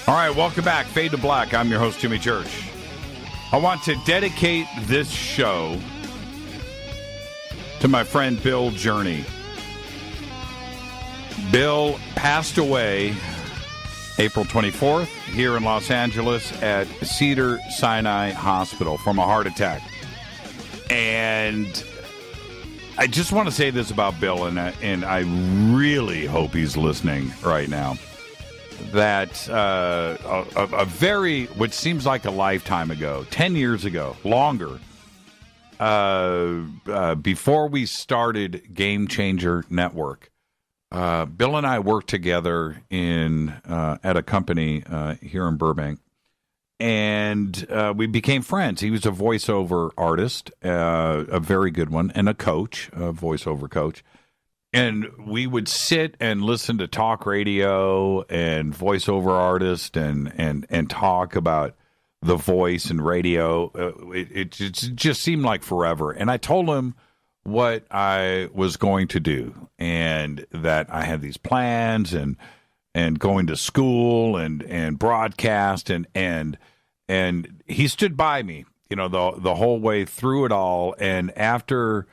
All right, welcome back. Fade to Black. I'm your host, Jimmy Church. I want to dedicate this show to my friend Bill Journey. Bill passed away April 24th here in Los Angeles at Cedars-Sinai Hospital from a heart attack. And I just want to say this about Bill, and I really hope he's listening right now. That a very, which seems like a lifetime ago, 10 years ago, longer, before we started Game Changer Network, Bill and I worked together at a company here in Burbank, and we became friends. He was a voiceover artist, a very good one, and a coach, a voiceover coach. And we would sit and listen to talk radio and voiceover artists and talk about the voice and radio. It just seemed like forever. And I told him what I was going to do and that I had these plans and going to school and broadcast and he stood by me, the whole way through it all. And after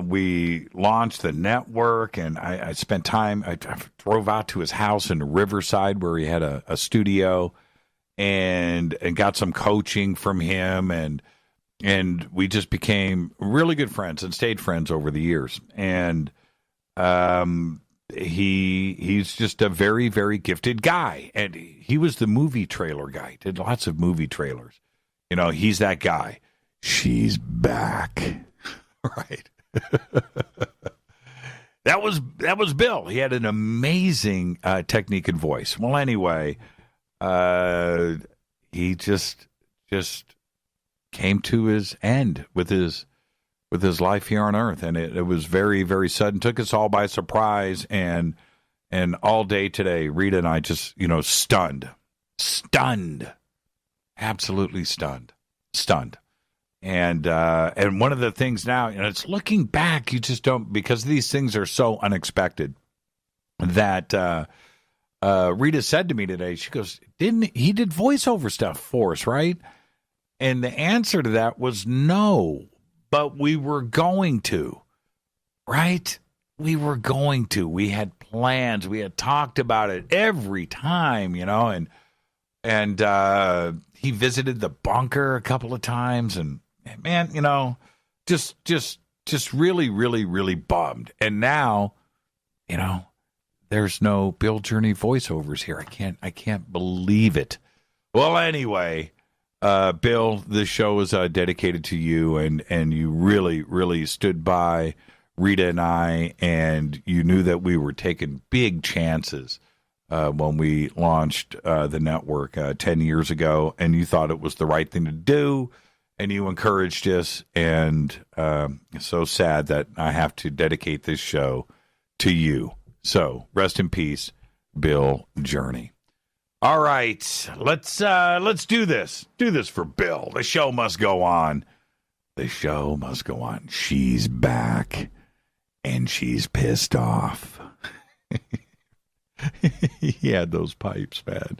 we launched the network, and I spent time. I drove out to his house in Riverside where he had a studio, and got some coaching from him, and we just became really good friends and stayed friends over the years. And he's just a very, very gifted guy, and he was the movie trailer guy. Did lots of movie trailers. He's that guy. She's back, right? That was Bill. He had an amazing technique and voice. Well, anyway, he just came to his end with his life here on Earth, and it was very, very sudden. Took us all by surprise, and all day today, Rita and I just stunned, absolutely stunned. And one of the things now, it's looking back, you just don't, because these things are so unexpected, that Rita said to me today, she goes, he did voiceover stuff for us, right? And the answer to that was no, but we were going to, right? We were going to. We had plans. We had talked about it every time, and he visited the bunker a couple of times, and man, just really, really, really bummed. And now, there's no Bill Journey voiceovers here. I can't believe it. Well, anyway, Bill, this show is dedicated to you, and you really, really stood by Rita and I, and you knew that we were taking big chances when we launched the network 10 years ago, and you thought it was the right thing to do. And you encouraged us, and so sad that I have to dedicate this show to you. So rest in peace, Bill Journey. All right, let's do this. Do this for Bill. The show must go on. The show must go on. She's back, and she's pissed off. He had those pipes, man.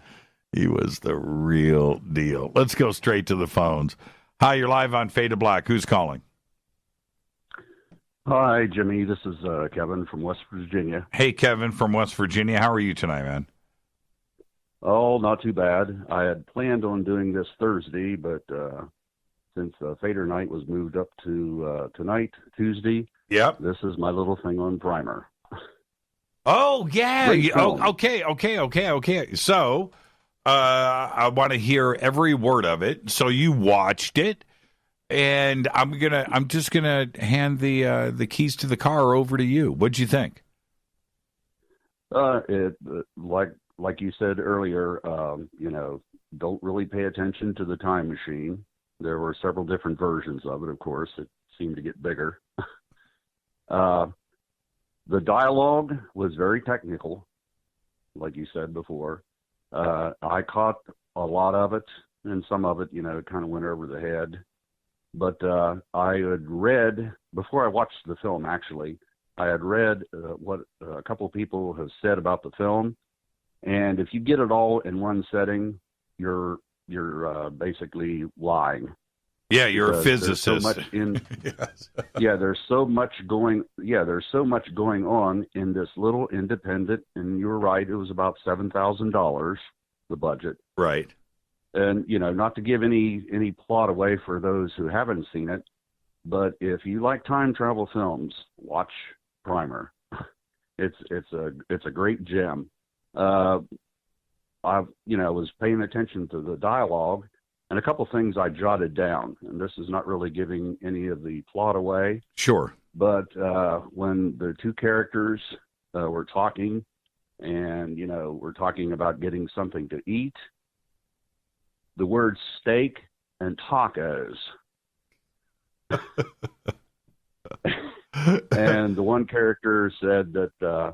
He was the real deal. Let's go straight to the phones. Hi, you're live on Fade to Black. Who's calling? Hi, Jimmy. This is Kevin from West Virginia. Hey, Kevin from West Virginia. How are you tonight, man? Oh, not too bad. I had planned on doing this Thursday, but since Fader Night was moved up to tonight, Tuesday, yep, this is my little thing on Primer. Oh, yeah. Okay. So I want to hear every word of it. So you watched it, and I'm just gonna hand the keys to the car over to you. What'd you think? Like you said earlier, don't really pay attention to the time machine. There were several different versions of it. Of course, it seemed to get bigger. The dialogue was very technical, like you said before. I caught a lot of it, and some of it, kind of went over the head. But I had read, before I watched the film, actually, I had read what a couple of people have said about the film, And if you get it all in one setting, you're basically lying. Yeah, you're a Because physicist. There's so much in, Yes. there's so much going on in this little independent. And you were right; it was about $7,000, the budget. Right. And not to give any plot away for those who haven't seen it, but if you like time travel films, watch Primer. It's a great gem. I was paying attention to the dialogue, and a couple things I jotted down. And this is not really giving any of the plot away. Sure. But when the two characters were talking, and we're talking about getting something to eat, the word steak and tacos. And the one character said that,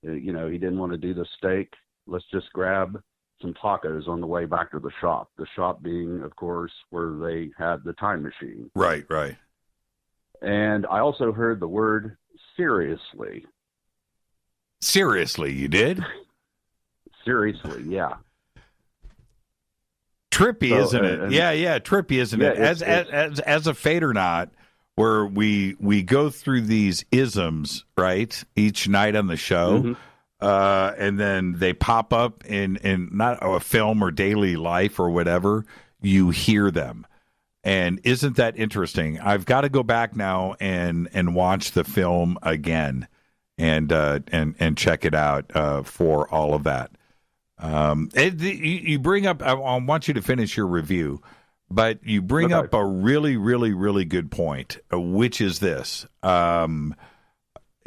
he didn't want to do the steak. Let's just grab some tacos on the way back to the shop. The shop being, of course, where they had the time machine. Right, right. And I also heard the word seriously. Seriously, you did? Seriously, yeah. Trippy, isn't it? Yeah, trippy, isn't it? As a Fadernight, where we go through these isms, right, each night on the show, Mm-hmm. And then they pop up in not a film or daily life or whatever. You hear them, and isn't that interesting? I've got to go back now and watch the film again, and check it out for all of that. You bring up, I want you to finish your review, but you bring up a really, really, really good point, which is this.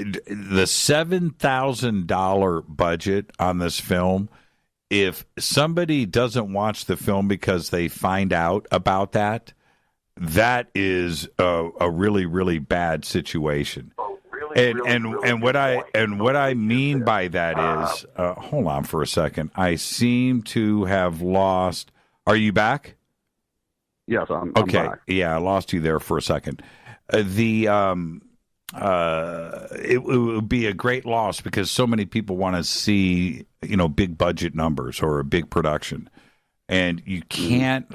The $7,000 budget on this film, if somebody doesn't watch the film because they find out about that, that is a really, really bad situation. And what I mean by that is, hold on for a second. I seem to have lost. Are you back? Yes, I'm okay. back. Yeah, I lost you there for a second. It would be a great loss because so many people want to see big budget numbers or a big production, and you can't.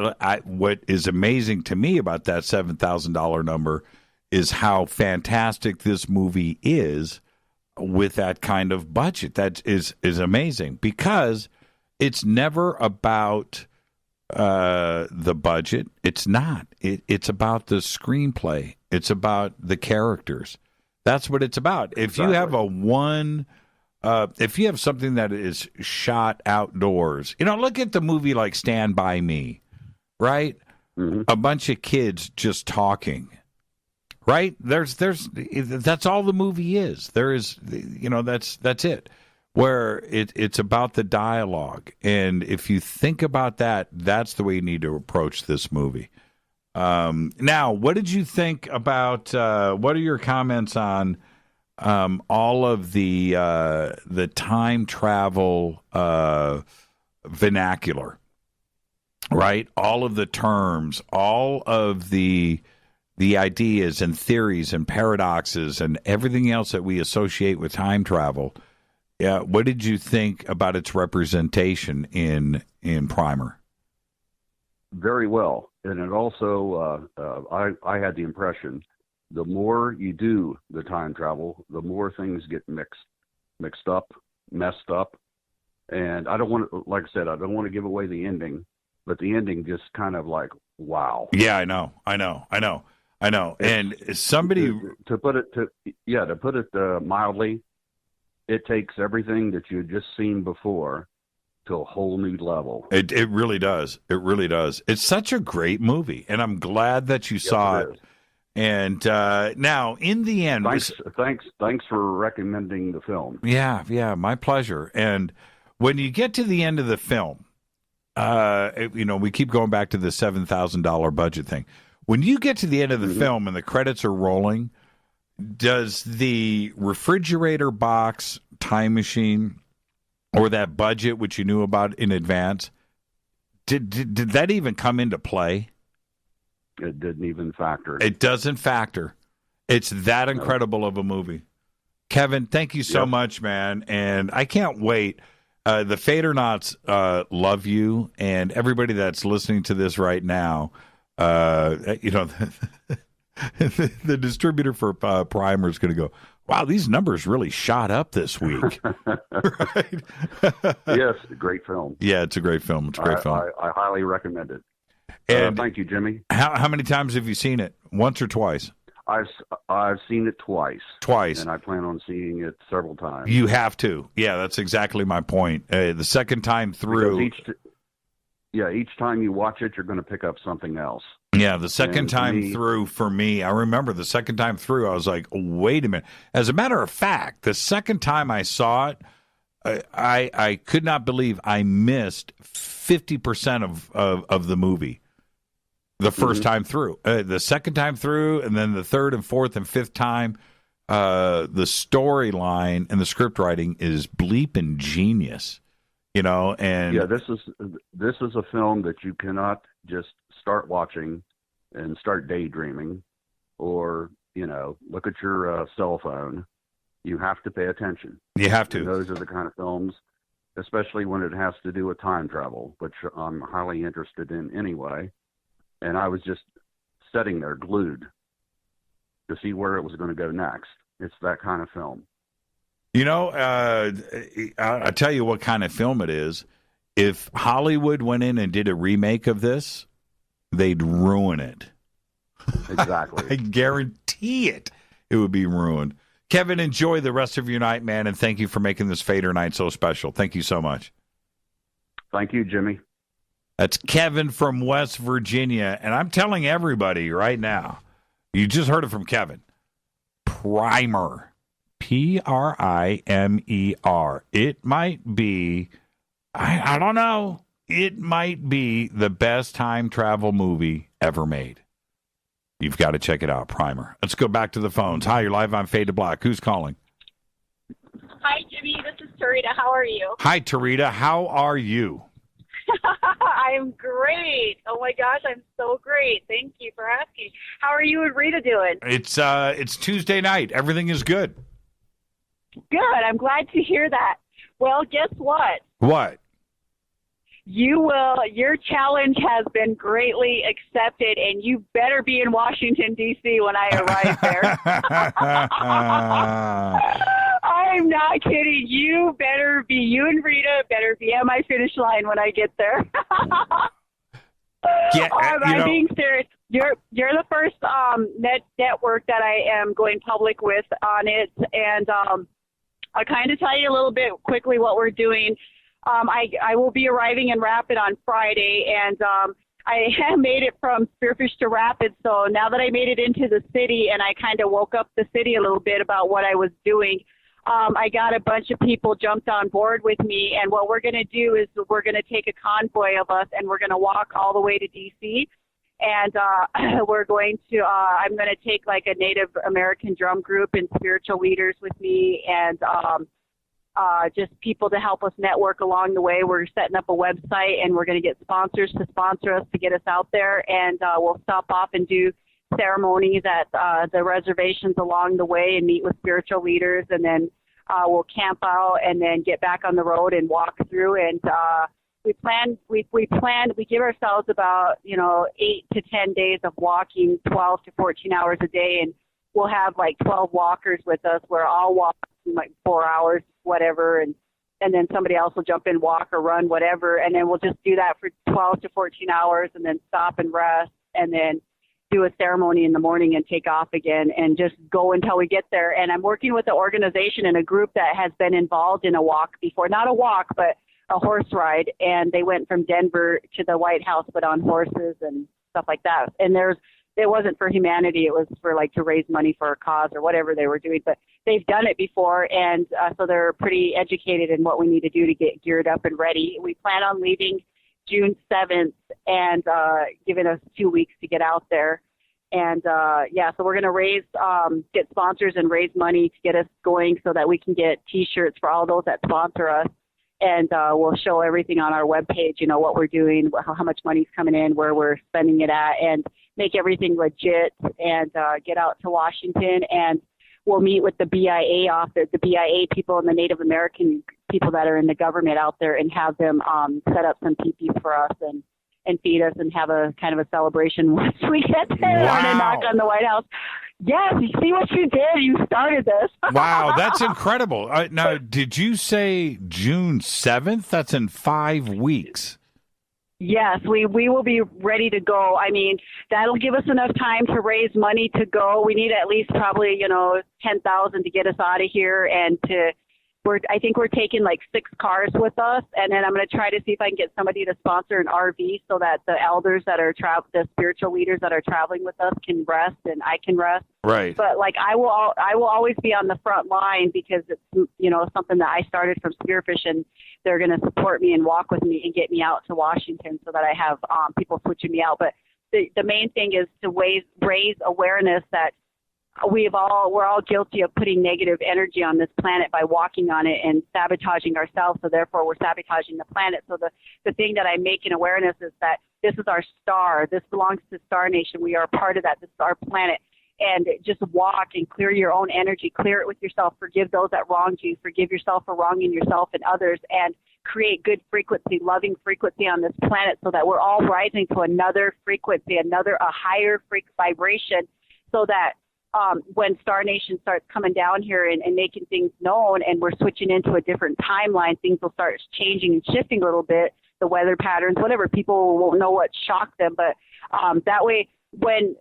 What is amazing to me about that $7,000 number is how fantastic this movie is with that kind of budget. That is amazing because it's never about the budget. It's not. It's about the screenplay. It's about the characters. That's what it's about. If you have if you have something that is shot outdoors, look at the movie like Stand By Me, right? Mm-hmm. A bunch of kids just talking. Right? That's all the movie is. There is, that's it. Where it's about the dialogue. And if you think about that, that's the way you need to approach this movie. Now, what did you think about, what are your comments on all of the time travel vernacular, right? All of the terms, all of the ideas and theories and paradoxes and everything else that we associate with time travel. Yeah, what did you think about its representation in Primer? Very well, and it also I had the impression the more you do the time travel, the more things get mixed up, messed up, and I don't want to, like I said, I don't want to give away the ending, but the ending just kind of like wow. Yeah, I know. And somebody to put it mildly, it takes everything that you had just seen before to a whole new level. It really does. It really does. It's such a great movie, and I'm glad that you saw it. And now, in the end, thanks for recommending the film. Yeah, my pleasure. And when you get to the end of the film, we keep going back to the $7,000 budget thing. When you get to the end of the film and the credits are rolling, does the refrigerator box time machine or that budget, which you knew about in advance, did that even come into play? It didn't even factor. It doesn't factor. It's that incredible of a movie. Kevin, thank you so much, man. And I can't wait. The Fadernauts love you, and everybody that's listening to this right now, the distributor for Primer is going to go, wow, these numbers really shot up this week. Right? Yes, great film. Yeah, it's a great film. It's a great film. I highly recommend it. And thank you, Jimmy. How many times have you seen it? Once or twice? I've seen it twice. Twice. And I plan on seeing it several times. You have to. Yeah, that's exactly my point. The second time through. Each time you watch it, you're going to pick up something else. Yeah, the second time through for me, I remember the second time through, I was like, wait a minute. As a matter of fact, the second time I saw it, I could not believe I missed 50% of the movie the first time through. The second time through, and then the third and fourth and fifth time, the storyline and the script writing is bleeping genius. And yeah, this is a film that you cannot just start watching and start daydreaming, or look at your cell phone. You have to pay attention. You have to. And those are the kind of films, especially when it has to do with time travel, which I'm highly interested in anyway. And I was just sitting there glued to see where it was going to go next. It's that kind of film. I'll tell you what kind of film it is. If Hollywood went in and did a remake of this, they'd ruin it. Exactly. I guarantee it would be ruined. Kevin, enjoy the rest of your night, man, and thank you for making this Fader night so special. Thank you so much. Thank you, Jimmy. That's Kevin from West Virginia, and I'm telling everybody right now, you just heard it from Kevin. Primer. Primer. It might be, I don't know, it might be the best time travel movie ever made. You've got to check it out, Primer. Let's go back to the phones. Hi, you're live on Fade to Black. Who's calling? Hi, Jimmy. This is Tarita. How are you? Hi, Tarita. How are you? I'm great. Oh, my gosh. I'm so great. Thank you for asking. How are you and Rita doing? It's Tuesday night. Everything is good. Good. I'm glad to hear that. Well, guess what? What? Your challenge has been greatly accepted, and you better be in Washington, D.C. when I arrive there. I'm not kidding. You and Rita better be at my finish line when I get there. Yeah, I'm being serious. You're the first network that I am going public with on it, and I'll kind of tell you a little bit quickly what we're doing. I will be arriving in Rapid on Friday, and I have made it from Spearfish to Rapid, so now that I made it into the city and I kind of woke up the city a little bit about what I was doing, I got a bunch of people jumped on board with me, and what we're going to do is we're going to take a convoy of us, and we're going to walk all the way to D.C., and we're going to I'm going to take like a Native American drum group and spiritual leaders with me, and just people to help us network along the way. We're setting up a website, and we're going to get sponsors to sponsor us to get us out there, and we'll stop off and do ceremonies at the reservations along the way and meet with spiritual leaders, and then we'll camp out and then get back on the road and walk through. And we give ourselves about 8 to 10 days of walking, 12 to 14 hours a day, and we'll have like 12 walkers with us. We're all walking like 4 hours, whatever, and then somebody else will jump in, walk or run, whatever, and then we'll just do that for 12 to 14 hours and then stop and rest and then do a ceremony in the morning and take off again and just go until we get there. And I'm working with an organization and a group that has been involved in a walk before, not a walk, but a horse ride, and they went from Denver to the White House, but on horses and stuff like that. And it wasn't for humanity. It was for like to raise money for a cause or whatever they were doing, but they've done it before. And so they're pretty educated in what we need to do to get geared up and ready. We plan on leaving June 7th and giving us 2 weeks to get out there. And so we're going to get sponsors and raise money to get us going so that we can get T-shirts for all those that sponsor us. And we'll show everything on our webpage, what we're doing, how much money's coming in, where we're spending it at, and make everything legit and get out to Washington. And we'll meet with the BIA office, the BIA people and the Native American people that are in the government out there and have them set up some teepees for us and feed us and have a kind of a celebration once we get there. Wow. I'm going to knock on the White House. Yes, you see what you did? You started this. Wow, that's incredible. Now, did you say June 7th? That's in 5 weeks. Yes, we will be ready to go. I mean, that'll give us enough time to raise money to go. We need at least probably, 10,000 to get us out of here, and I think we're taking like 6 cars with us, and then I'm going to try to see if I can get somebody to sponsor an RV so that the elders that are the spiritual leaders that are traveling with us can rest and I can rest. Right. But like I will always be on the front line because it's something that I started from Spearfish, and they're going to support me and walk with me and get me out to Washington so that I have people switching me out. But the main thing is to raise awareness that we're all guilty of putting negative energy on this planet by walking on it and sabotaging ourselves. So therefore we're sabotaging the planet. So the thing that I make in awareness is that this is our star. This belongs to Star Nation. We are a part of that. This is our planet. And just walk and clear your own energy, clear it with yourself, forgive those that wronged you, forgive yourself for wronging yourself and others, and create good frequency, loving frequency on this planet so that we're all rising to another frequency, a higher vibration, so that when Star Nation starts coming down here and making things known and we're switching into a different timeline, things will start changing and shifting a little bit, the weather patterns, whatever. People won't know what shocked them, but that way when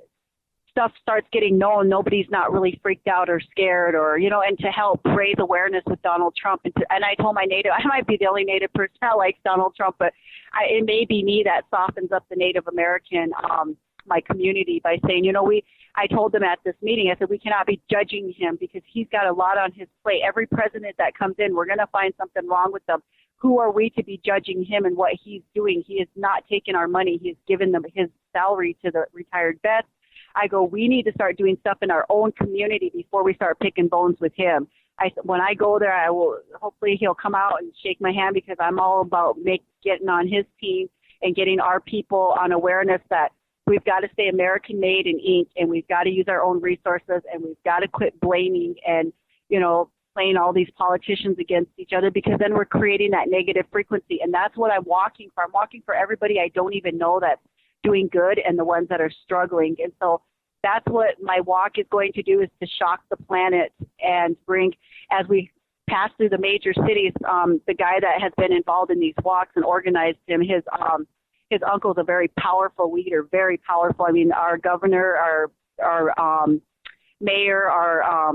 stuff starts getting known, nobody's not really freaked out or scared, or and to help raise awareness with Donald Trump. And I told my Native, I might be the only Native person that likes Donald Trump, but it may be me that softens up the Native American my community by saying, I told them at this meeting, I said, we cannot be judging him because he's got a lot on his plate. Every president that comes in, we're going to find something wrong with them. Who are we to be judging him and what he's doing? He has not taken our money. He's given them his salary to the retired vets. I go, we need to start doing stuff in our own community before we start picking bones with him. When I go there, I will, hopefully he'll come out and shake my hand because I'm all about getting on his team and getting our people on awareness that we've got to stay American made and Inc., and we've got to use our own resources, and we've got to quit blaming and, playing all these politicians against each other, because then we're creating that negative frequency. And that's what I'm walking for. I'm walking for everybody I don't even know that's doing good and the ones that are struggling. And so that's what my walk is going to do, is to shock the planet and bring, as we pass through the major cities, the guy that has been involved in these walks and organized them, his uncle's a very powerful leader, very powerful. I mean, our governor, our mayor, our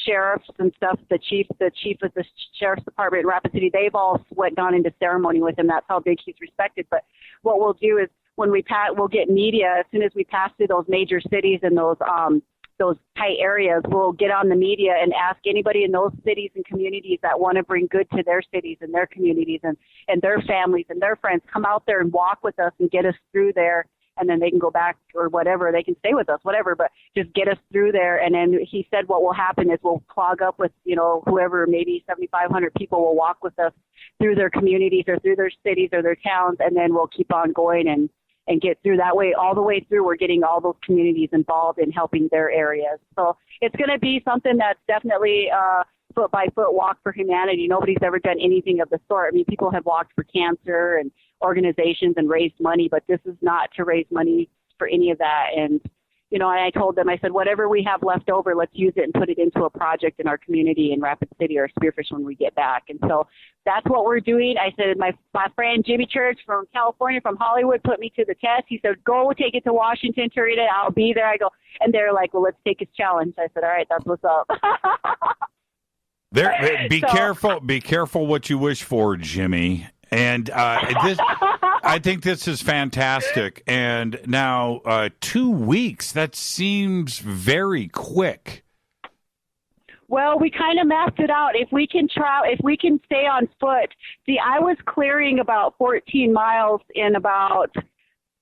sheriffs and stuff, the chief of the sheriff's department in Rapid City, they've all gone into ceremony with him. That's how big he's respected. But what we'll do is when we'll get media, as soon as we pass through those major cities and those tight areas, we'll get on the media and ask anybody in those cities and communities that want to bring good to their cities and their communities and their families and their friends, come out there and walk with us and get us through there. And then they can go back or whatever. They can stay with us, whatever, but just get us through there. And then he said what will happen is we'll clog up with, whoever, maybe 7,500 people will walk with us through their communities or through their cities or their towns, and then we'll keep on going and get through that way. All the way through, we're getting all those communities involved in helping their areas. So it's going to be something that's definitely foot by foot walk for humanity. Nobody's ever done anything of the sort. I mean, people have walked for cancer and organizations and raised money, but this is not to raise money for any of that. And, I told them, I said, whatever we have left over, let's use it and put it into a project in our community in Rapid City or Spearfish when we get back. And so that's what we're doing. I said, my friend Jimmy Church from California, from Hollywood, put me to the test. He said, go take it to Washington, Tarita. I'll be there. I go, and they're like, well, let's take his challenge. I said, all right, that's what's up. Be careful what you wish for, Jimmy. And I think this is fantastic. And now 2 weeks, that seems very quick. Well, we kind of mapped it out. If we can stay on foot. See, I was clearing about 14 miles in about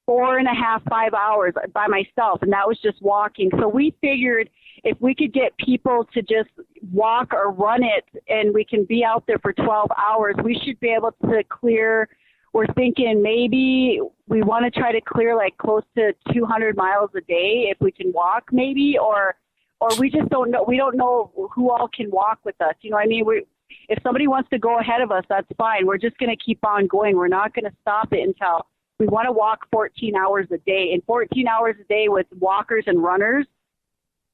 4.5, 5 hours by myself, and that was just walking. So we figured if we could get people to just walk or run it and we can be out there for 12 hours, we should be able to clear. We're thinking maybe we want to try to clear like close to 200 miles a day if we can walk maybe, or we just don't know. We don't know who all can walk with us. I mean, if somebody wants to go ahead of us, that's fine. We're just going to keep on going. We're not going to stop it until we want to walk 14 hours a day. And 14 hours a day with walkers and runners,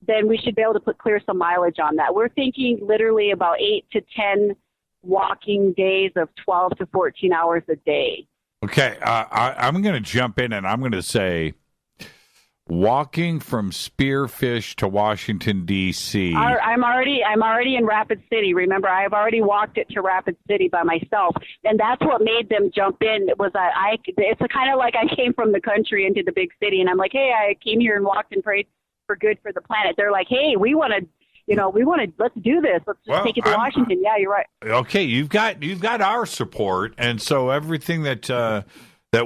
then we should be able to clear some mileage on that. We're thinking literally about 8 to 10 walking days of 12 to 14 hours a day. Okay, I'm going to jump in and I'm going to say walking from Spearfish to Washington, D.C. I'm already in Rapid City. Remember, I've already walked it to Rapid City by myself, and that's what made them jump in. Was that it's kind of like I came from the country into the big city, and I'm like, hey, I came here and walked and prayed for good for the planet. They're like, hey, we want to. Let's do this. Let's just take it to Washington. Yeah, you're right. Okay, you've got our support, and so everything that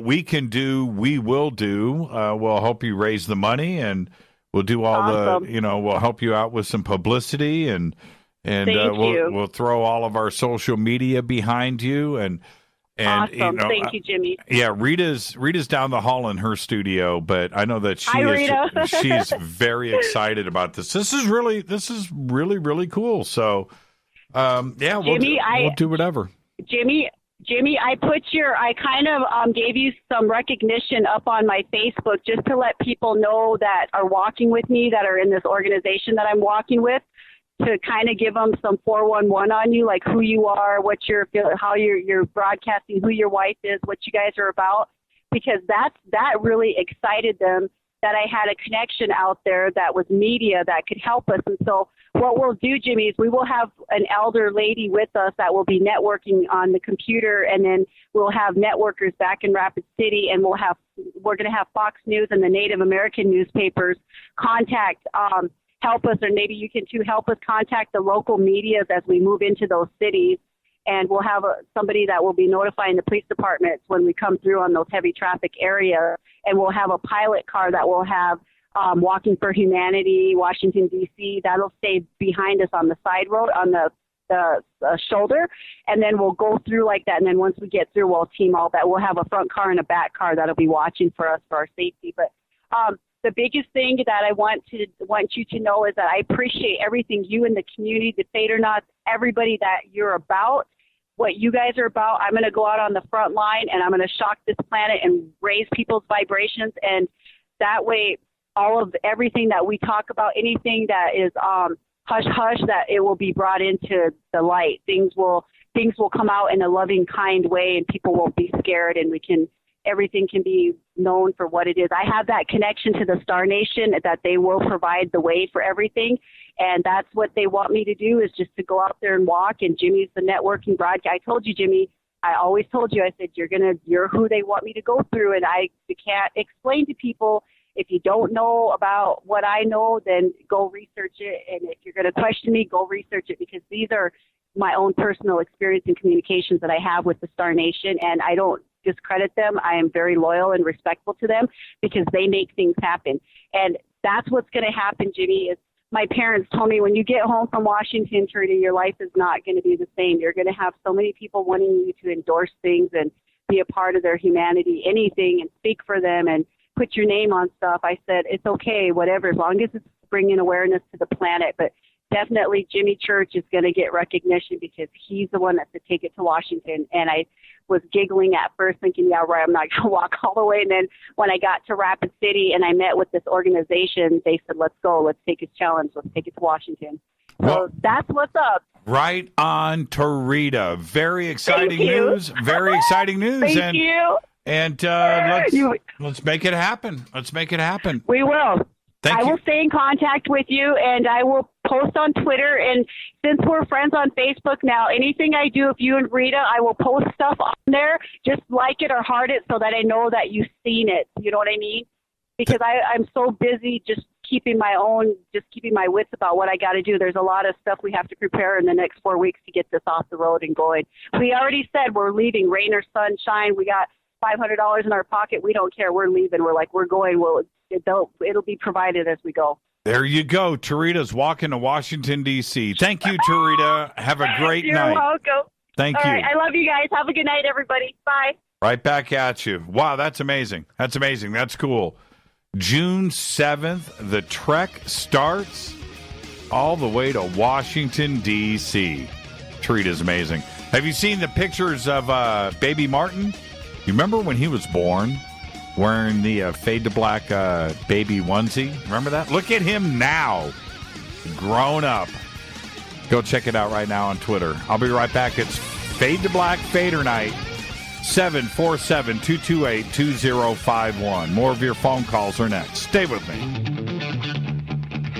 we can do, we will do. We'll help you raise the money, and we'll do all awesome. we'll help you out with some publicity, and we'll throw all of our social media behind you, and awesome. Thank you, Jimmy. Yeah, Rita's down the hall in her studio, but I know that she's very excited about this. This is really really cool. So, Jimmy, we'll do whatever. Jimmy, I kind of gave you some recognition up on my Facebook just to let people know that are walking with me, that are in this organization that I'm walking with, to kind of give them some 411 on you, like who you are, how you're broadcasting, who your wife is, what you guys are about, because that really excited them, that I had a connection out there that was media that could help us. And so what we'll do, Jimmy, is we will have an elder lady with us that will be networking on the computer, and then we'll have networkers back in Rapid City, and we're going to have Fox News and the Native American newspapers help us, or maybe you can too help us contact the local medias as we move into those cities. And we'll have somebody that will be notifying the police departments when we come through on those heavy traffic areas. And we'll have a pilot car that will have Walking for Humanity, Washington, D.C. That'll stay behind us on the side road, on the shoulder. And then we'll go through like that. And then once we get through, we'll team all that. We'll have a front car and a back car that'll be watching for us for our safety. But the biggest thing that I want you to know is that I appreciate everything you and the community, the Fadernaughts, everybody that you're about, what you guys are about. I'm going to go out on the front line, and I'm going to shock this planet and raise people's vibrations. And that way, all of everything that we talk about, anything that is hush-hush, that it will be brought into the light. Things will come out in a loving, kind way, and people won't be scared, and everything can be known for what it is. I have that connection to the Star Nation, that they will provide the way for everything. And that's what they want me to do, is just to go out there and walk. And Jimmy's the networking broadcast. I told you, Jimmy, I always told you, I said, you're who they want me to go through. And I can't explain to people. If you don't know about what I know, then go research it. And if you're going to question me, go research it, because these are my own personal experience and communications that I have with the Star Nation. And I don't discredit them. I am very loyal and respectful to them, because they make things happen. And that's what's going to happen, Jimmy, is my parents told me, when you get home from Washington, Trudy, your life is not going to be the same. You're going to have so many people wanting you to endorse things and be a part of their humanity, anything, and speak for them and put your name on stuff. I said, it's okay, whatever, as long as it's bringing awareness to the planet. But definitely Jimmy Church is going to get recognition, because he's the one that's to take it to Washington. And I was giggling at first, thinking, yeah, right, I'm not going to walk all the way. And then when I got to Rapid City and I met with this organization, they said, let's go. Let's take his challenge. Let's take it to Washington. So that's what's up. Right on, Tarita. Very exciting news. Very exciting news. Thank you. And let's make it happen. Let's make it happen. We will. I will stay in contact with you, and I will post on Twitter. And since we're friends on Facebook now, anything I do, if you and Rita, I will post stuff on there. Just like it or heart it, so that I know that you've seen it. You know what I mean? Because I'm so busy just keeping my wits about what I got to do. There's a lot of stuff we have to prepare in the next 4 weeks to get this off the road and going. We already said we're leaving, rain or sunshine. We got $500 in our pocket. We don't care. We're leaving. We're going. It'll be provided as we go. There you go. Tarita's walking to Washington, D.C. Thank you, Tarita. Have a great night. You're welcome. Thank you. All right. I love you guys. Have a good night, everybody. Bye. Right back at you. Wow, that's amazing. That's amazing. That's cool. June 7th, the trek starts all the way to Washington, D.C. treat is amazing. Have you seen the pictures of baby Martin? You remember when he was born wearing the fade to black baby onesie? Remember that? Look at him now, grown up. Go check it out right now on Twitter. I'll be right back. It's Fade to Black Fader Night, 747-228-2051. More of your phone calls are next. Stay with me.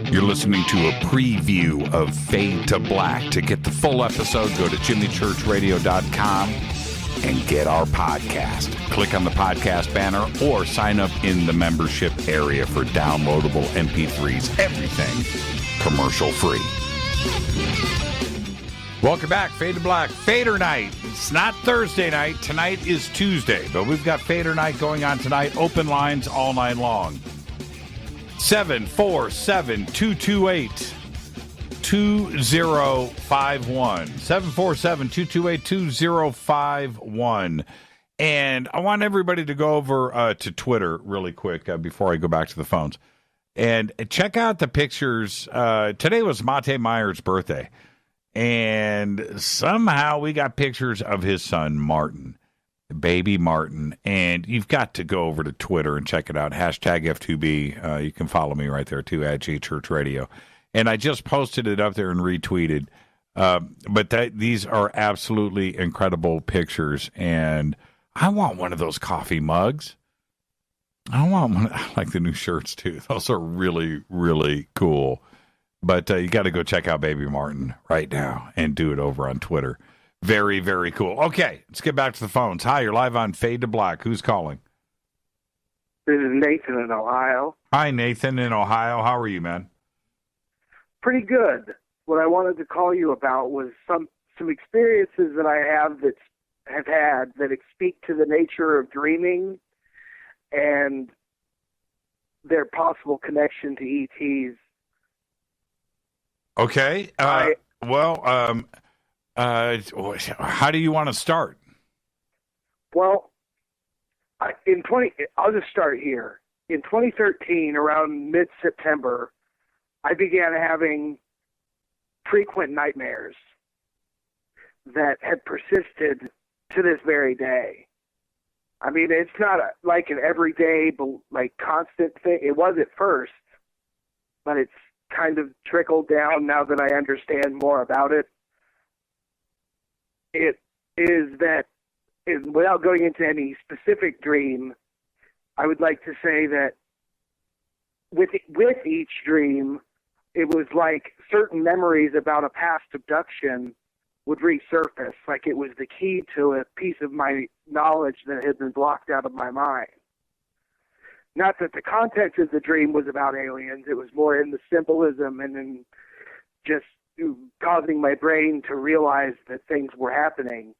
You're listening to a preview of Fade to Black. To get the full episode, go to jimmychurchradio.com and get our podcast. Click on the podcast banner or sign up in the membership area for downloadable MP3s. Everything commercial free. Welcome back, Fade to Black Fader Night. It's not Thursday night. Tonight is Tuesday, but we've got Fader Night going on tonight. Open lines all night long. 747-228-2051. 747-228-2051. And I want everybody to go over to Twitter really quick before I go back to the phones. And check out the pictures. Today was Mate Meyer's birthday. And somehow we got pictures of his son, Martin, baby Martin. And you've got to go over to Twitter and check it out. Hashtag F2B. You can follow me right there, too, at G Church Radio. And I just posted it up there and retweeted. But these are absolutely incredible pictures. And I want one of those coffee mugs. I want one. I like the new shirts, too. Those are really, really cool. But you got to go check out Baby Martin right now and do it over on Twitter. Very, very cool. Okay, let's get back to the phones. Hi, you're live on Fade to Black. Who's calling? This is Nathan in Ohio. Hi, Nathan in Ohio. How are you, man? Pretty good. What I wanted to call you about was some experiences that I have had that speak to the nature of dreaming and their possible connection to ETs. Okay. How do you want to start? Well, I'll just start here. In 2013, around mid-September, I began having frequent nightmares that had persisted to this very day. I mean, it's not like an everyday, constant thing. It was at first, but it's kind of trickled down now that I understand more about it. It is that, without going into any specific dream, I would like to say that with each dream, it was like certain memories about a past abduction would resurface, like it was the key to a piece of my knowledge that had been blocked out of my mind. Not that the context of the dream was about aliens. It was more in the symbolism and in just causing my brain to realize that things were happening.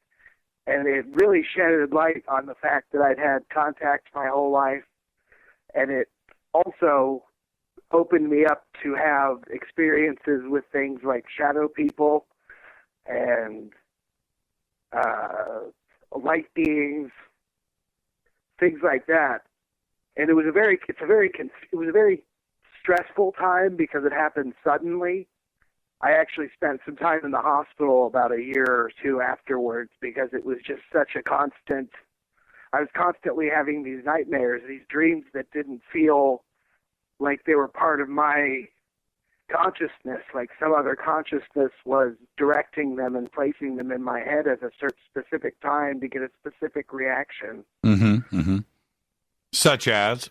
And it really shedded light on the fact that I'd had contact my whole life. And it also opened me up to have experiences with things like shadow people and light beings, things like that. And it was a very stressful time because it happened suddenly. I actually spent some time in the hospital about a year or two afterwards because it was just such a constant. I was constantly having these nightmares, these dreams that didn't feel like they were part of my consciousness, like some other consciousness was directing them and placing them in my head at a certain specific time to get a specific reaction. Mm-hmm. Mm-hmm. Such as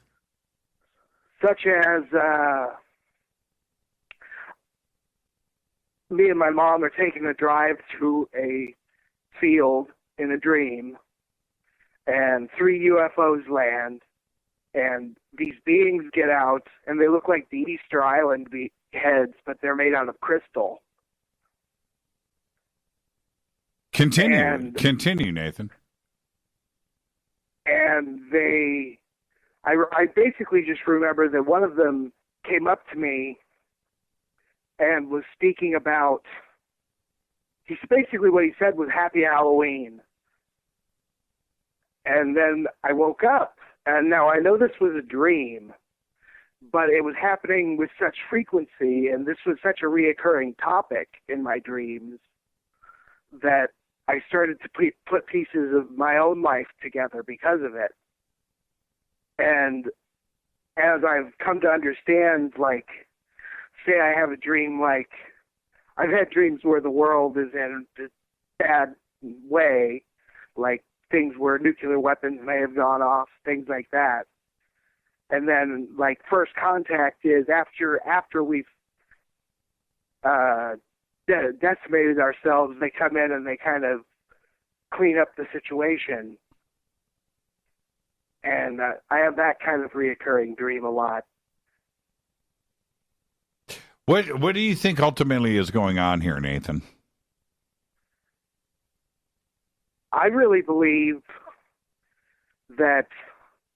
me and my mom are taking a drive through a field in a dream, and 3 UFOs land, and these beings get out, and they look like the Easter Island heads, but they're made out of crystal. Continue, Nathan. And I basically just remember that one of them came up to me and was speaking about, basically what he said was Happy Halloween. And then I woke up, and now I know this was a dream, but it was happening with such frequency, and this was such a reoccurring topic in my dreams, that I started to put pieces of my own life together because of it. And as I've come to understand, like, say I have a dream, like, I've had dreams where the world is in a bad way, like things where nuclear weapons may have gone off, things like that. And then, like, first contact is after we've decimated ourselves, they come in and they kind of clean up the situation. And I have that kind of reoccurring dream a lot. What do you think ultimately is going on here, Nathan? I really believe that,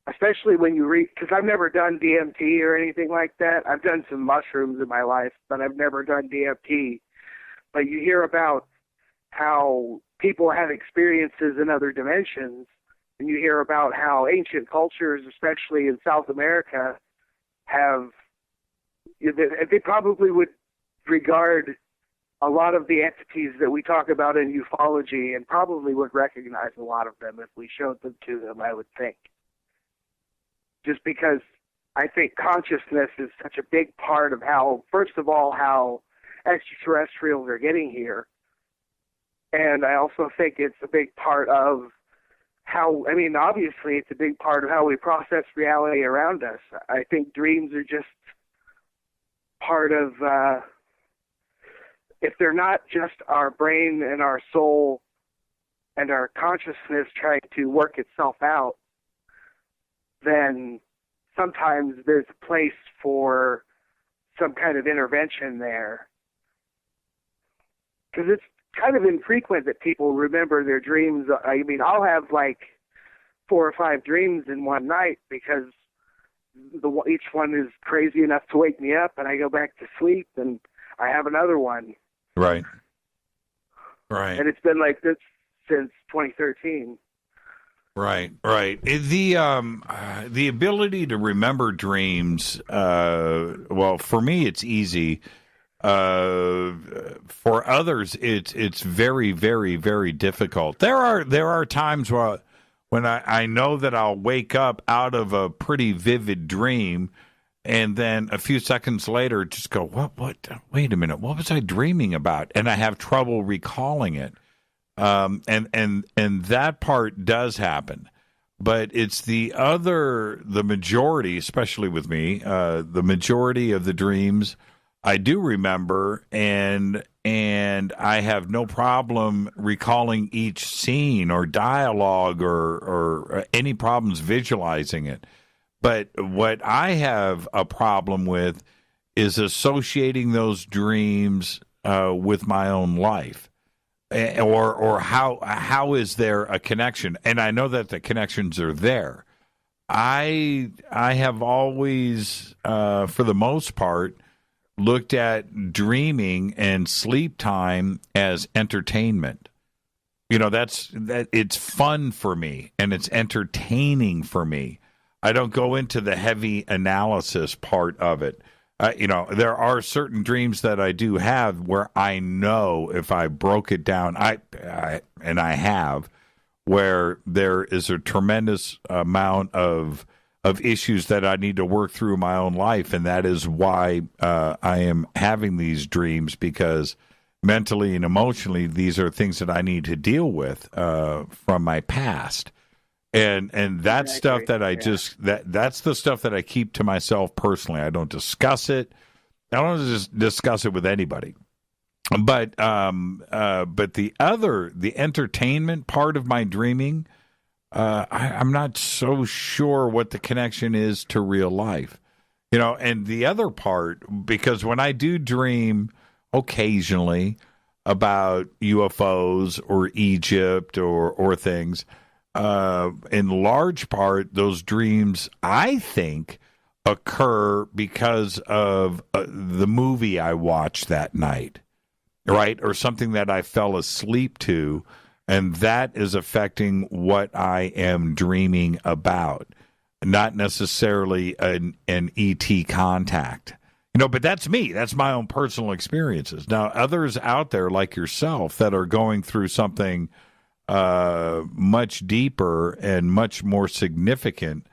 especially when you read, because I've never done DMT or anything like that. I've done some mushrooms in my life, but I've never done DMT. But you hear about how people have experiences in other dimensions, and you hear about how ancient cultures, especially in South America, have, they probably would regard a lot of the entities that we talk about in ufology and probably would recognize a lot of them if we showed them to them, I would think. Just because I think consciousness is such a big part of how, first of all, how extraterrestrials are getting here. And I also think it's a big part of how, I mean, obviously it's a big part of how we process reality around us. I think dreams are just part of, if they're not just our brain and our soul and our consciousness trying to work itself out, then sometimes there's a place for some kind of intervention there. Because it's kind of infrequent that people remember their dreams. I mean, I'll have like 4 or 5 dreams in one night because each one is crazy enough to wake me up, and I go back to sleep, and I have another one. Right. Right. And it's been like this since 2013. Right, right. The ability to remember dreams, well, for me, it's easy. For others, it's very, very, very difficult. There are times when I know that I'll wake up out of a pretty vivid dream, and then a few seconds later, just go, what? Wait a minute, what was I dreaming about? And I have trouble recalling it. And that part does happen, but it's the majority, especially with me, the majority of the dreams I do remember, and I have no problem recalling each scene or dialogue or any problems visualizing it. But what I have a problem with is associating those dreams with my own life. Or how is there a connection? And I know that the connections are there. I have always, for the most part, looked at dreaming and sleep time as entertainment. You know, that it's fun for me and it's entertaining for me. I don't go into the heavy analysis part of it. There are certain dreams that I do have where I know if I broke it down, I have, where there is a tremendous amount of issues that I need to work through in my own life, and that is why I am having these dreams, because mentally and emotionally, these are things that I need to deal with from my past. And that stuff that that's the stuff that I keep to myself personally. I don't discuss it. I don't just discuss it with anybody. But the entertainment part of my dreaming, I'm not so sure what the connection is to real life. And the other part, because when I do dream occasionally about UFOs or Egypt or things, in large part, those dreams, I think, occur because of the movie I watched that night, right? Or something that I fell asleep to, and that is affecting what I am dreaming about, not necessarily an ET contact. But that's me. That's my own personal experiences. Now, others out there like yourself that are going through something much deeper and much more significant,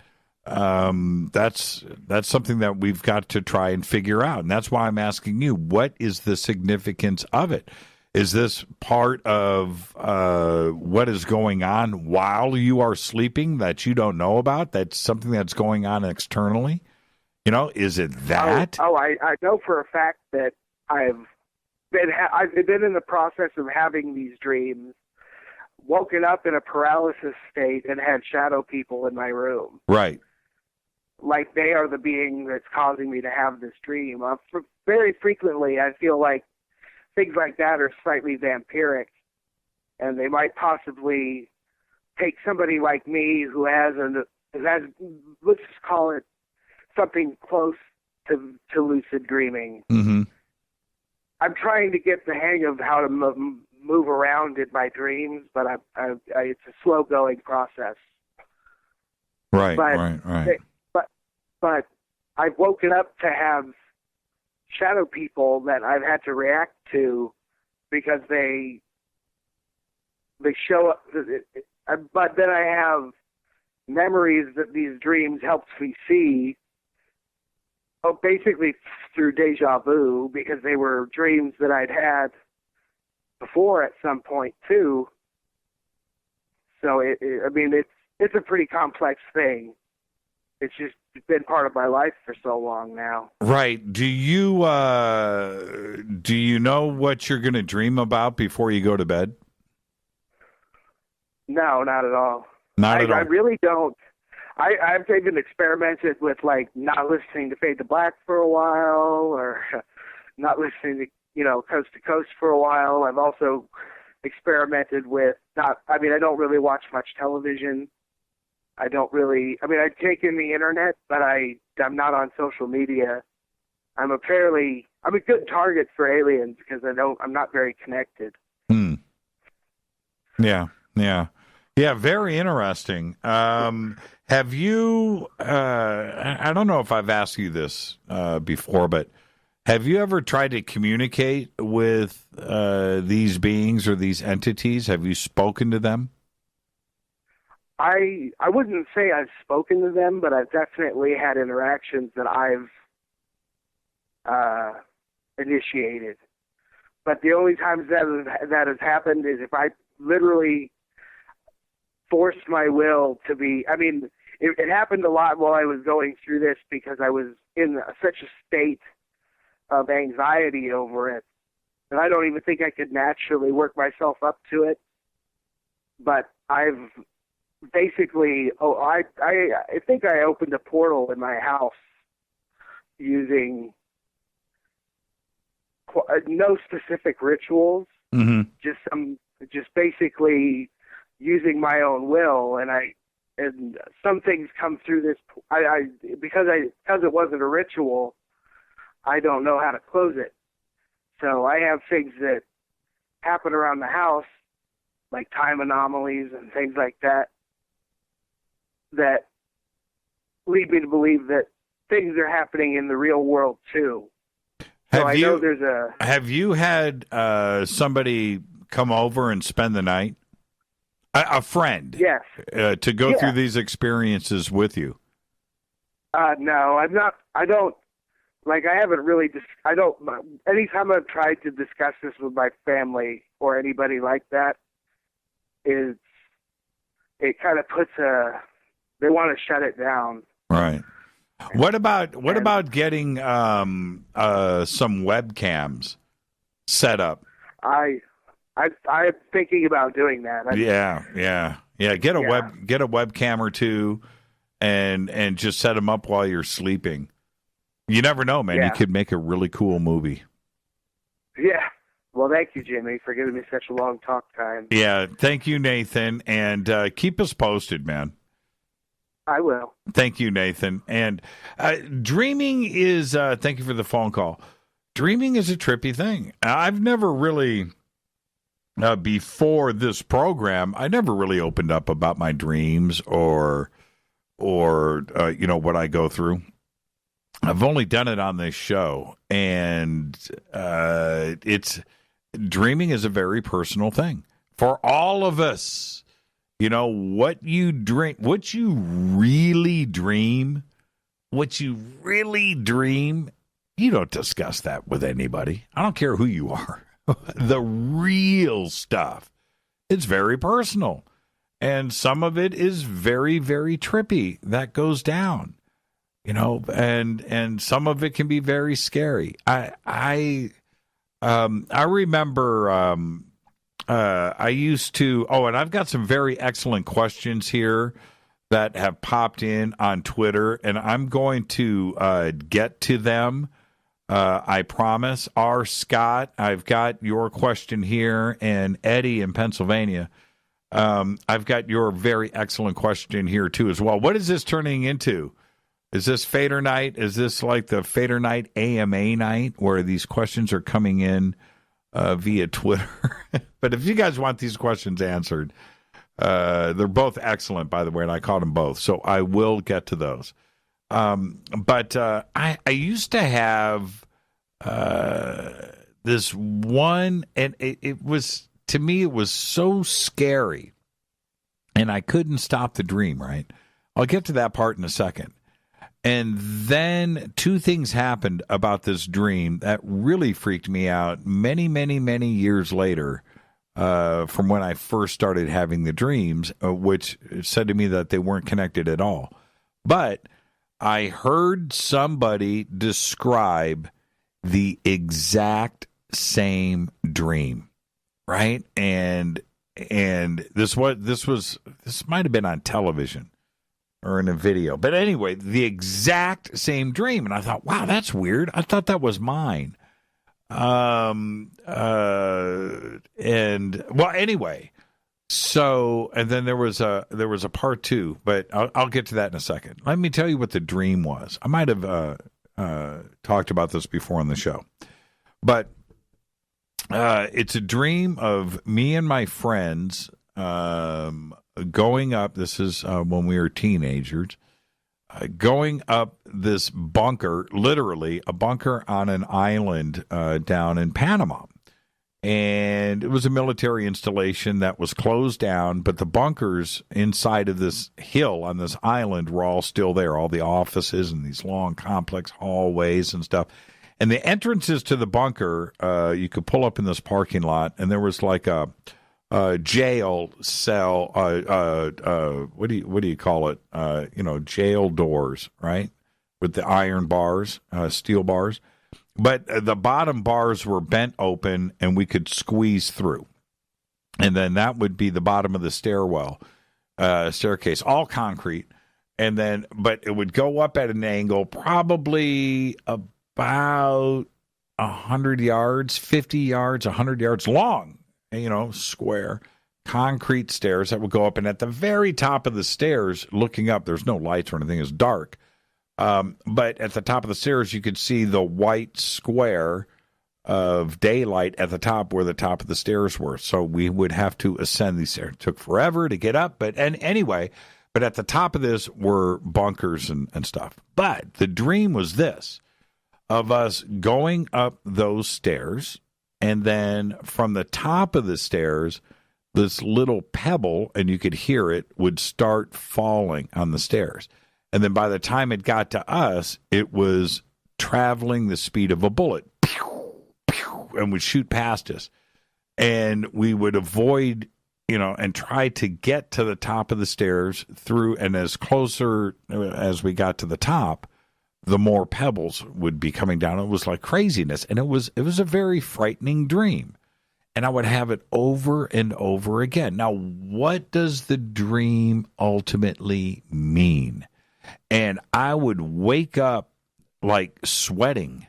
that's something that we've got to try and figure out. And that's why I'm asking you, what is the significance of it? Is this part of what is going on while you are sleeping that you don't know about? That's something that's going on externally? Is it that? I know for a fact that I've been in the process of having these dreams, woken up in a paralysis state, and had shadow people in my room. Right. Like they are the being that's causing me to have this dream. Very frequently, I feel like things like that are slightly vampiric, and they might possibly take somebody like me who has, let's just call it, something close to lucid dreaming. Mm-hmm. I'm trying to get the hang of how to move around in my dreams, but it's a slow-going process. Right, but, right. But I've woken up to have shadow people that I've had to react to because they show up. But then I have memories that these dreams helped me see. Basically through deja vu, because they were dreams that I'd had before at some point too. So it's a pretty complex thing. It's just been part of my life for so long now. Right. Do you know what you're going to dream about before you go to bed? No, not at all. Not at all. I really don't. I've even experimented with not listening to Fade to Black for a while, or not listening to Coast to Coast for a while. I've also experimented with I don't really watch much television. I take in the internet, but I'm not on social media. I'm a good target for aliens because I'm not very connected. Yeah. Very interesting. Have you? I don't know if I've asked you this before, but have you ever tried to communicate with these beings or these entities? Have you spoken to them? I wouldn't say I've spoken to them, but I've definitely had interactions that I've initiated. But the only times that has happened is if I literally force my will to be. It happened a lot while I was going through this because I was in such a state of anxiety over it, and I don't even think I could naturally work myself up to it. But I've basically, I think I opened a portal in my house using no specific rituals, just basically using my own will, and some things come through this. Because it wasn't a ritual, I don't know how to close it. So I have things that happen around the house, like time anomalies and things like that, that lead me to believe that things are happening in the real world too. Have you had somebody come over and spend the night? A friend? Yes. To go through these experiences with you? No, I'm not. I don't. I haven't really. I don't. Anytime I've tried to discuss this with my family or anybody like that, it kind of puts they want to shut it down. Right. What about getting some webcams set up? I'm thinking about doing that. Get a webcam or two, and just set them up while you're sleeping. You never know, man. You could make a really cool movie. Yeah. Well, thank you, Jimmy, for giving me such a long talk time. Yeah. Thank you, Nathan, and keep us posted, man. I will. Thank you, Nathan. And dreaming is. Thank you for the phone call. Dreaming is a trippy thing. I've never really. Before this program, I never really opened up about my dreams or what I go through. I've only done it on this show, and it's dreaming is a very personal thing for all of us. You know, what you dream, what you really dream, you don't discuss that with anybody. I don't care who you are. The real stuff, it's very personal. And some of it is very, very trippy. That goes down, you know, and some of it can be very scary. I remember I used to. Oh, and I've got some very excellent questions here that have popped in on Twitter, and I'm going to get to them. I promise. R. Scott, I've got your question here, and Eddie in Pennsylvania. I've got your very excellent question here, too, as well. What is this turning into? Is this Fader Night? Is this like the Fader Night AMA night where these questions are coming in via Twitter? But if you guys want these questions answered, they're both excellent, by the way, and I caught them both. So I will get to those. But I used to have this one, and it was, to me, it was so scary, and I couldn't stop the dream, right? I'll get to that part in a second. And then two things happened about this dream that really freaked me out many, many, many years later from when I first started having the dreams, which said to me that they weren't connected at all. But I heard somebody describe the exact same dream, right? And this might have been on television or in a video. But anyway, the exact same dream. And I thought, wow, that's weird. I thought that was mine. And well, anyway, so, and then there was a part two, but I'll get to that in a second. Let me tell you what the dream was. I might have talked about this before on the show, but it's a dream of me and my friends going up. This is when we were teenagers, going up this bunker, literally a bunker on an island down in Panama. And it was a military installation that was closed down, but the bunkers inside of this hill on this island were all still there, all the offices and these long, complex hallways and stuff. And the entrances to the bunker, you could pull up in this parking lot, and there was like a jail cell, what do you call it? Jail doors, right? With the iron bars, steel bars. But the bottom bars were bent open, and we could squeeze through. And then that would be the bottom of the staircase, all concrete. And then, but it would go up at an angle, probably about 100 yards, 50 yards, 100 yards long, square, concrete stairs that would go up. And at the very top of the stairs, looking up, there's no lights or anything, it's dark. But at the top of the stairs, you could see the white square of daylight at the top where the top of the stairs were. So we would have to ascend these stairs. It took forever to get up. But at the top of this were bunkers and stuff. But the dream was this, of us going up those stairs, and then from the top of the stairs, this little pebble, and you could hear it, would start falling on the stairs. And then by the time it got to us, it was traveling the speed of a bullet, pew, pew, and would shoot past us. And we would avoid, and try to get to the top of the stairs through, and as closer as we got to the top, the more pebbles would be coming down. It was like craziness. And it was a very frightening dream. And I would have it over and over again. Now, what does the dream ultimately mean? And I would wake up like sweating.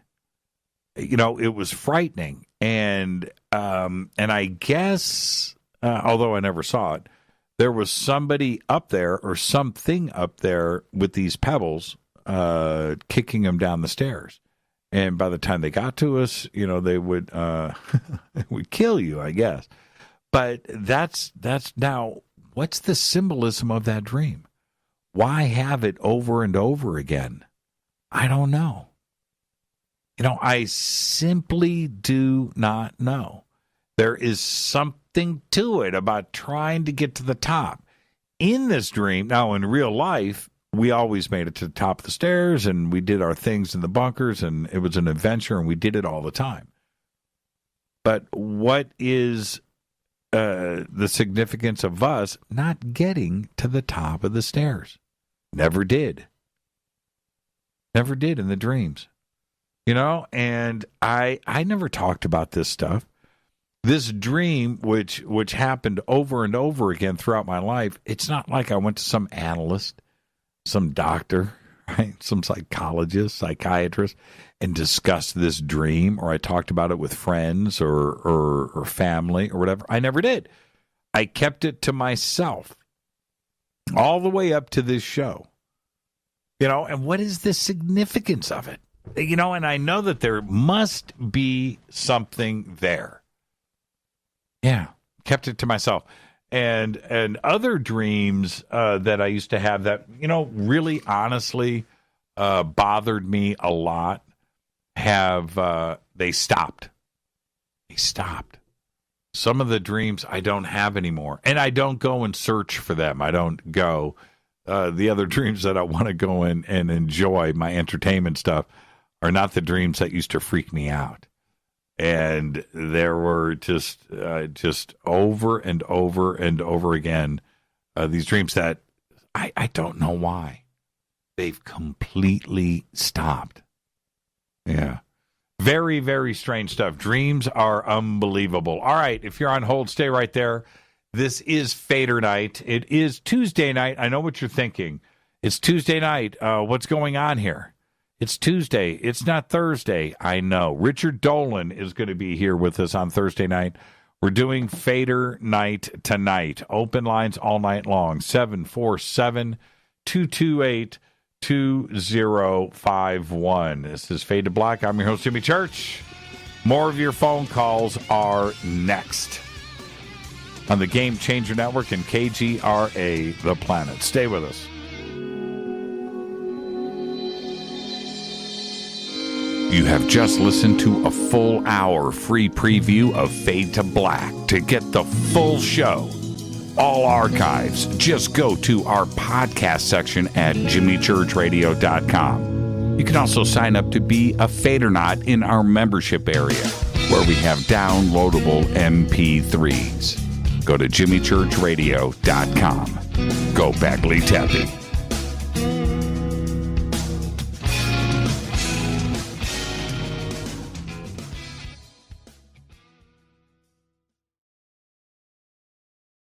It was frightening. And I guess, although I never saw it, there was somebody up there or something up there with these pebbles, kicking them down the stairs. And by the time they got to us, they would would kill you, I guess. But that's now, what's the symbolism of that dream? Why have it over and over again? I don't know. I simply do not know. There is something to it about trying to get to the top. In this dream, now in real life, we always made it to the top of the stairs and we did our things in the bunkers and it was an adventure and we did it all the time. But what is the significance of us not getting to the top of the stairs? Never did. Never did in the dreams. And I never talked about this stuff. This dream, which happened over and over again throughout my life, it's not like I went to some analyst, some doctor, right? Some psychologist, psychiatrist, and discussed this dream, or I talked about it with friends or family or whatever. I never did. I kept it to myself all the way up to this show. And what is the significance of it? And I know that there must be something there. Yeah, kept it to myself. And other dreams that I used to have that, really honestly bothered me a lot they stopped. They stopped. Some of the dreams I don't have anymore. And I don't go and search for them. I don't go. The other dreams that I want to go in and enjoy, my entertainment stuff, are not the dreams that used to freak me out. And there were just over and over and over again these dreams that I don't know why. They've completely stopped. Yeah. Very, very strange stuff. Dreams are unbelievable. All right, if you're on hold, stay right there. This is Fader Night. It is Tuesday night. I know what you're thinking. It's Tuesday night. What's going on here? It's Tuesday. It's not Thursday. I know. Richard Dolan is going to be here with us on Thursday night. We're doing Fader Night tonight. Open lines all night long. 747-228-2051. This is Fade to Black. I'm your host, Jimmy Church. More of your phone calls are next on the Game Changer Network and KGRA The Planet. Stay with us. You have just listened to a full hour free preview of Fade to Black. To get the full show, all archives, just go to our podcast section at jimmychurchradio.com. You can also sign up to be a Fadernaut in our membership area, where we have downloadable MP3s. Go to jimmychurchradio.com. Go Bagley Tappy.